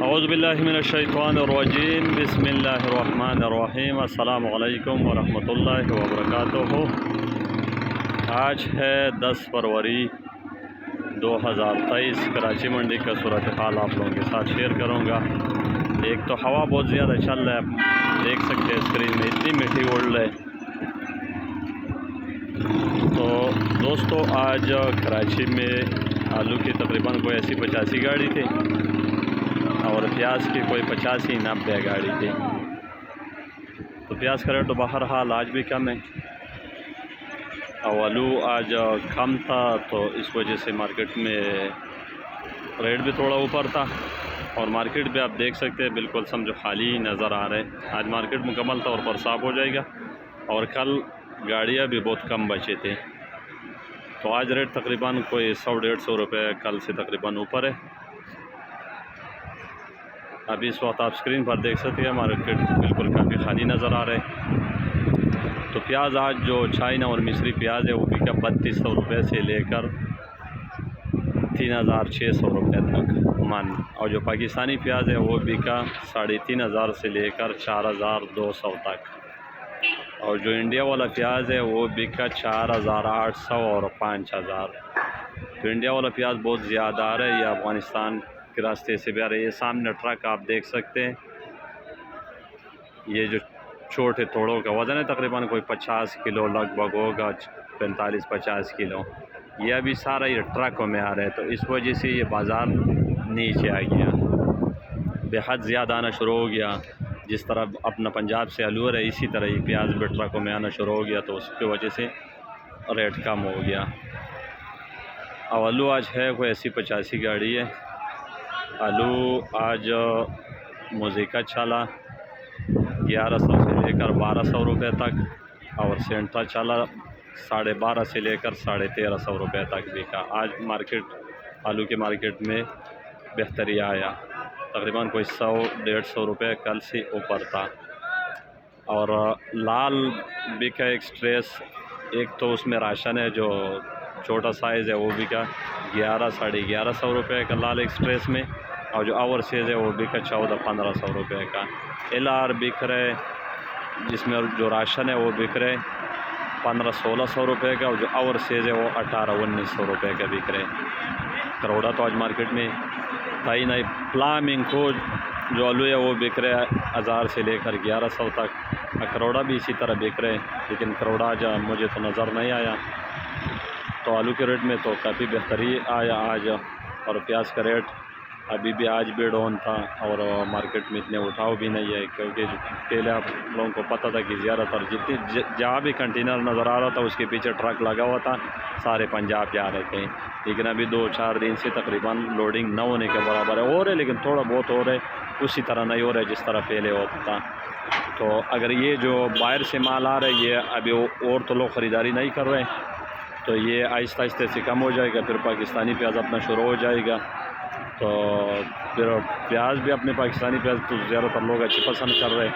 اعوذ باللہ من الشیطان الرجیم بسم اللہ الرحمن الرحیم السلام علیکم ورحمۃ اللہ وبرکاتہ۔ آج ہے 10 فروری 2023۔ کراچی منڈی کا صورتحال آپ لوگوں کے ساتھ شیئر کروں گا۔ ایک تو ہوا بہت زیادہ چل رہا ہے، دیکھ سکتے ہیں اسکرین میں اتنی مٹی اڑ رہی ہے۔ تو دوستو آج کراچی میں آلو کی تقریباً کوئی 80-85 گاڑی تھی اور پیاز کی کوئی 85-90 گاڑی تھی۔ تو پیاز کا ریٹ تو بہرحال آج بھی کم ہے اور آلو آج کم تھا، تو اس وجہ سے مارکیٹ میں ریٹ بھی تھوڑا اوپر تھا اور مارکیٹ بھی آپ دیکھ سکتے ہیں بالکل سمجھو خالی نظر آ رہے ہیں۔ آج مارکیٹ مکمل طور پر صاف ہو جائے گا اور کل گاڑیاں بھی بہت کم بچے تھے، تو آج ریٹ تقریباً کوئی 100-150 روپے کل سے تقریباً اوپر ہے۔ ابھی اس وقت آپ اسکرین پر دیکھ سکتے ہیں مارکیٹ بالکل کافی خالی نظر آ رہا ہے۔ تو پیاز آج جو چائنا اور مصری پیاز ہے وہ بھی 3200 روپے سے لے کر 3600 روپے تک من، اور جو پاکستانی پیاز ہے وہ بھی 3500 سے لے کر 4200 تک، اور جو انڈیا والا پیاز ہے وہ بھی 4800 اور 5000۔ تو انڈیا والا پیاز بہت زیادہ آ رہا ہے، یہ افغانستان کے راستے سے بھی آ رہے ہیں۔ یہ سامنے ٹرک آپ دیکھ سکتے ہیں، یہ جو چھوٹے توڑوں کا وزن ہے تقریباً کوئی 50 کلو لگ بھگ ہوگا، 45-50 کلو، یہ ابھی سارا یہ ٹرکوں میں آ رہا ہے، تو اس وجہ سے یہ بازار نیچے آ گیا، بے حد زیادہ آنا شروع ہو گیا۔ جس طرح اپنا پنجاب سے آلو ہے اسی طرح یہ پیاز بھی ٹرکوں میں آنا شروع ہو گیا، تو اس کی وجہ سے ریٹ کم ہو گیا۔ اور آلو آج ہے کوئی 80-85 گاڑی ہے۔ آلو آج موزیکا چلا 1100 سے لے کر 1200 روپے تک، اور سینٹا چلا 12.5 سے لے کر 1350 روپے تک بکا۔ آج مارکیٹ آلو کے مارکیٹ میں بہتری آیا، تقریباً کوئی 100-150 روپے کل سے اوپر تھا۔ اور لال بکا ایکسپریس، ایک تو اس میں راشن ہے جو چھوٹا سائز ہے وہ بکا 1100-1150 روپے کا لال ایکسپریس میں، اور جو اوور سائز ہے وہ بکا 1400-1500 روپے کا۔ ایل آر بک رہے جس میں جو راشن ہے وہ بک رہے 1500-1600 روپے کا، اور جو اوور سائز ہے وہ 1800-1900 روپے کا بک رہے۔ کروڑا تو آج مارکیٹ میں تھا ہی نہیں۔ پلامنگ کو جو آلو ہے وہ بک رہے 1000 سے لے کر 1100 تک، کروڑا بھی اسی طرح بک رہے، لیکن کروڑا آج مجھے تو نظر نہیں آیا۔ تو آلو کے ریٹ میں تو کافی بہتری آیا آج، اور پیاز کا ریٹ ابھی بھی آج بھی ڈاؤن تھا، اور مارکیٹ میں اتنے اٹھاؤ بھی نہیں ہے، کیونکہ پہلے آپ لوگوں کو پتہ تھا کہ زیادہ تر جتنی جہاں بھی کنٹینر نظر آ رہا تھا اس کے پیچھے ٹرک لگا ہوا تھا، سارے پنجاب جا رہے تھے۔ لیکن ابھی 2-4 دن سے تقریباً لوڈنگ نہ ہونے کے برابر ہے، ہو رہے لیکن تھوڑا بہت ہو رہے، اسی طرح نہیں ہو رہے جس طرح پہلے ہوتا تھا۔ تو اگر یہ جو باہر سے مال آ رہا ہے یہ ابھی اور تو لوگ خریداری نہیں کر رہے، تو یہ آہستہ آہستہ سے کم ہو جائے گا، پھر پاکستانی پیاز اپنا شروع ہو جائے گا، تو پھر پیاز بھی اپنے پاکستانی پیاز تو زیادہ تر لوگ اچھی پسند کر رہے،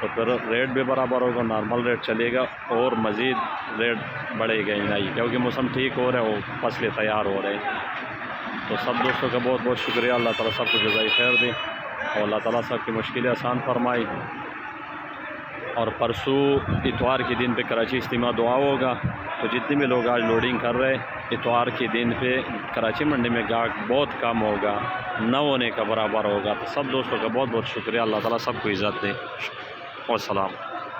تو پھر ریٹ بھی برابر ہوگا، نارمل ریٹ چلے گا، اور مزید ریٹ بڑھے گا ہی نہیں، کیونکہ موسم ٹھیک ہو رہا ہے، وہ فصلیں تیار ہو رہے ہیں۔ تو سب دوستوں کا بہت بہت شکریہ، اللہ تعالیٰ سب کو جزائے خیر دے، اور اللہ تعالیٰ سب کی مشکلیں آسان فرمائے۔ اور پرسوں اتوار کے دن پہ کراچی اجتماع دعا ہوگا، تو جتنے بھی لوگ آج لوڈنگ کر رہے اتوار کے دن پہ کراچی منڈی میں گاہک بہت کم ہوگا، نہ ہونے کا برابر ہوگا۔ تو سب دوستوں کا بہت بہت شکریہ، اللہ تعالیٰ سب کو عزت دے، والسلام۔